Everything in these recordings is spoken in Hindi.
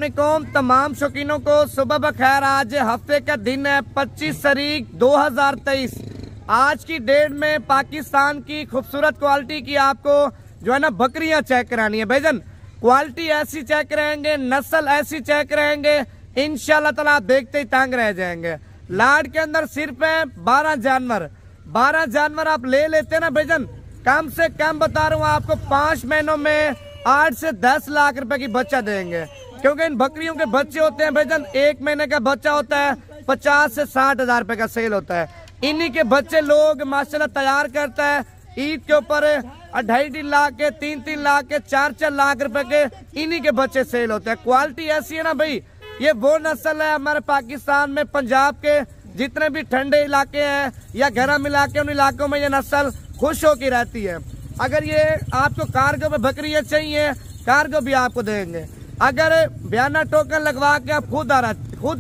वालेकुम तमाम शौकीनों को सुबह बखैर। आज हफ्ते का दिन है 25 तारीख 2023। आज की डेट में पाकिस्तान की खूबसूरत क्वालिटी की आपको जो है ना बकरियां चेक करानी है भाईजान। क्वालिटी ऐसी चेक कराएंगे, नस्ल ऐसी चेक कराएंगे, इंशाल्लाह ताला आप देखते ही तंग रह जाएंगे। लाड के अंदर सिर्फ है 12 जानवर आप ले लेते हैं ना भाईजान, कम से कम बता रहा हूँ आपको 5 महीनों में 8 से 10 लाख रुपए की बच्चा देंगे। क्योंकि इन बकरियों के बच्चे होते हैं भाईजान, 1 महीने का बच्चा होता है 50 से 60 हजार रुपए का सेल होता है। इन्हीं के बच्चे लोग माशाल्लाह तैयार करता है। ईद के ऊपर 2.5 लाख के, 3-3 लाख के, 4-4 लाख रुपए के इन्हीं के बच्चे सेल होते हैं। क्वालिटी ऐसी है ना भाई, ये वो नस्ल है हमारे पाकिस्तान में, पंजाब के जितने भी ठंडे इलाके हैं या गर्म इलाके, उन इलाकों में ये नस्ल खुश होकर रहती है। अगर ये आपको कार्गो में बकरियां चाहिए, कार्गो भी आपको देंगे। अगर बयाना टोकन लगवा के आप खुद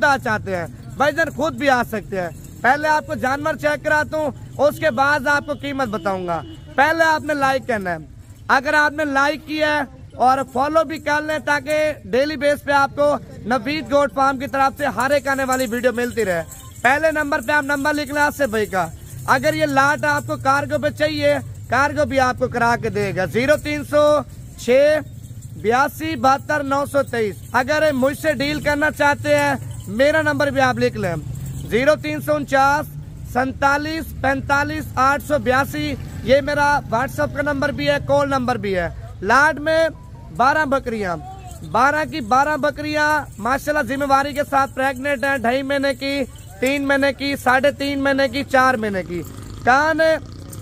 आ चाहते हैं भाईजान, खुद भी आ सकते हैं। पहले आपको जानवर चेक कराता हूँ, उसके बाद आपको कीमत बताऊंगा। पहले आपने लाइक करना है। अगर आपने लाइक किया है और फॉलो भी कर लें ताकि डेली बेस पे आपको नवीद गोट फार्म की तरफ से हर एक आने वाली वीडियो मिलती रहे। पहले नंबर पे आप नंबर लिख लें आसिफ भाई का। अगर ये लाट आपको कार्गो पे चाहिए, कार्गो भी आपको करा के देगा। 0306 82 72 923। अगर मुझसे डील करना चाहते हैं, मेरा नंबर भी आप लिख लें 0349 47 45 882। ये मेरा व्हाट्सएप का नंबर भी है, कॉल नंबर भी है। लाड में 12 बकरियां, 12 की 12 बकरियां माशाल्लाह जिम्मेवारी के साथ प्रेग्नेंट है। 2.5 महीने की, 3 महीने की, 3.5 महीने की, 4 महीने की। कान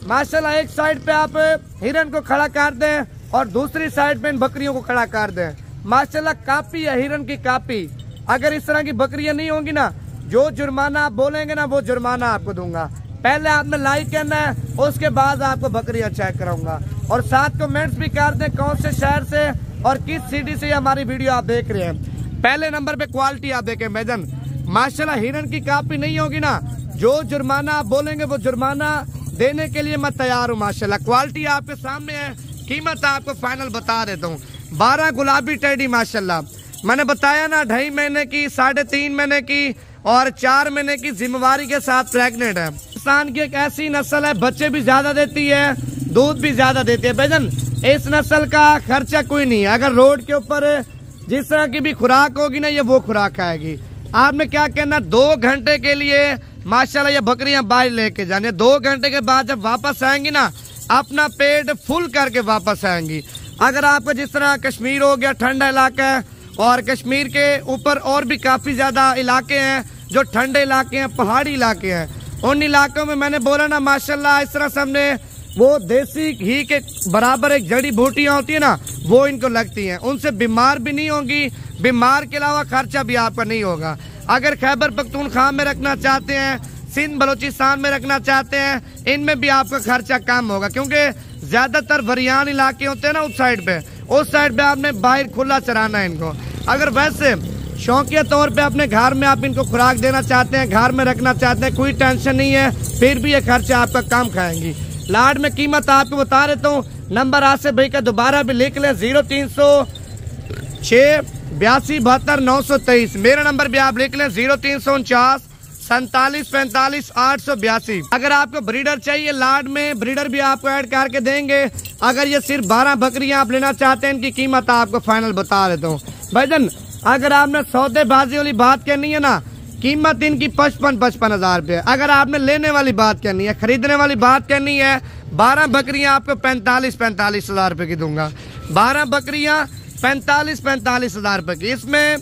माशाल्लाह एक साइड पे आप हिरन को खड़ा कर दें और दूसरी साइड पे इन बकरियों को खड़ा कर दें। माशाल्लाह कापी है, हिरन की कापी। अगर इस तरह की बकरियां नहीं होंगी ना, जो जुर्माना आप बोलेंगे ना वो जुर्माना आपको दूंगा। पहले आपने लाइक करना है, उसके बाद आपको बकरियां चेक कराऊंगा। और साथ कमेंट्स भी कर दें कौन से शहर से और किस सिटी से हमारी वीडियो आप देख रहे हैं। पहले नंबर पे क्वालिटी आप देखें भाईजान, माशाल्लाह हिरन की कापी नहीं होगी ना, जो जुर्माना आप बोलेंगे वो जुर्माना देने के लिए मैं तैयार हूँ। माशाल्लाह क्वालिटी आपके सामने है। कीमत आपको फाइनल बता देता हूँ। 12 गुलाबी टेडी माशाल्लाह, मैंने बताया ना 2.5 महीने की, 3.5 महीने की और 4 महीने की जिम्मेवारी के साथ प्रेग्नेंट है। पाकिस्तान की एक ऐसी नस्ल है, बच्चे भी ज्यादा देती है, दूध भी ज्यादा देती है भाईजान। इस नस्ल का खर्चा कोई नहीं है। अगर रोड के ऊपर जिस तरह की भी खुराक होगी ना, ये वो खुराक खाएगी। आपने क्या कहना, 2 घंटे के लिए माशाल्लाह ये बकरियां बाहर लेके जाने। 2 घंटे के बाद जब वापस आएंगी ना, अपना पेट फुल करके वापस आएंगी। अगर आपको जिस तरह कश्मीर हो गया, ठंडा इलाका है, और कश्मीर के ऊपर और भी काफी ज्यादा इलाके हैं जो ठंडे इलाके हैं, पहाड़ी इलाके हैं, उन इलाकों में मैंने बोला ना माशाल्लाह इस तरह से हमने वो देसी घी के बराबर एक जड़ी बूटियां होती है ना, वो इनको लगती हैं। उनसे बीमार भी नहीं होंगी, बीमार के अलावा खर्चा भी आपका नहीं होगा। अगर खैबर पख्तूनख्वा में रखना चाहते हैं, सिंध बलोचिस्तान में रखना चाहते हैं, इनमें भी आपका खर्चा कम होगा। क्योंकि ज्यादातर वरियान इलाके होते हैं ना उस साइड पे आपने बाहर खुला चराना है इनको। अगर वैसे शौकिया तौर पे अपने घर में आप इनको खुराक देना चाहते हैं, घर में रखना चाहते हैं, कोई टेंशन नहीं है, फिर भी ये खर्चा आपका कम खाएंगी। लाड में कीमत आपको बता देता हूँ। नंबर आसिफ भाई का दोबारा भी लिख लें 0306 82 72 923। मेरा नंबर भी आप लिख लें 0349 47 45 882। अगर आपको ब्रीडर चाहिए, लाड में ब्रीडर भी आपको ऐड करके देंगे। अगर ये सिर्फ 12 बकरियां आप लेना चाहते हैं, इनकी कीमत आपको फाइनल बता देता हूँ भाईजान। अगर आपने सौदेबाजी वाली बात करनी है ना, कीमत इनकी 55 हजार रुपये। अगर आपने लेने वाली बात करनी है, खरीदने वाली बात करनी है, 12 बकरियां आपको 45 हजार रुपये की दूंगा। 12 बकरियां 45 हजार रुपये की। इसमें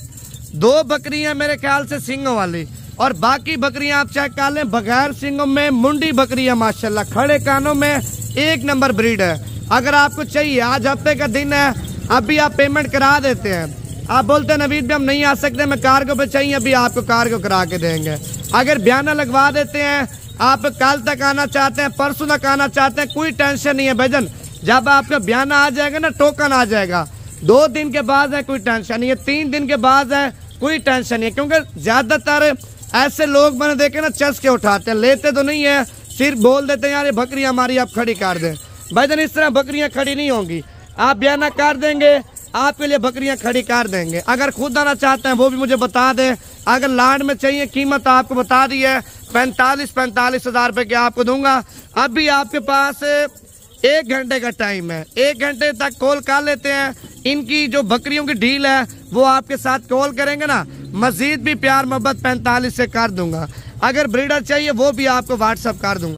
2 बकरियां मेरे ख्याल से सिंगों वाली, और बाकी बकरियां आप चेक कर लें बगैर सिंगों में, मुंडी बकरियां माशाल्लाह खड़े कानों में, 1 नंबर ब्रीड है। अगर आपको चाहिए, आज हफ्ते का दिन है, अभी आप पेमेंट करा देते हैं। आप बोलते हैं नवीद भी हम नहीं आ सकते, मैं कार्गो पे चाहिए, अभी आपको कार्गो करा के देंगे। अगर बयाना लगवा देते हैं, आप कल तक आना चाहते हैं, परसों तक आना चाहते हैं, कोई टेंशन नहीं है भाईजान। जब आपका बयाना आ जाएगा ना, टोकन आ जाएगा, 2 दिन के बाद है कोई टेंशन नहीं है, 3 दिन के बाद है कोई टेंशन नहीं है। क्योंकि ज्यादातर ऐसे लोग मैंने देखे ना, चस के उठाते हैं, लेते तो नहीं है, सिर्फ बोल देते हैं यार ये बकरियां हमारी आप खड़ी कर दें। भाईजान इस तरह बकरियां खड़ी नहीं होंगी। आप बयाना कर देंगे, आपके लिए बकरियां खड़ी कर देंगे। अगर खुद आना चाहते हैं वो भी मुझे बता दें। अगर लाड में चाहिए, कीमत आपको बता दी है 45 हज़ार रुपए की आपको दूंगा। अभी आपके पास 1 घंटे का टाइम है, 1 घंटे तक कॉल कर लेते हैं। इनकी जो बकरियों की डील है वो आपके साथ कॉल करेंगे ना, मजीद भी प्यार मोहब्बत 45 से कर दूंगा। अगर ब्रीडर चाहिए वो भी आपको व्हाट्सअप कर दूंगा।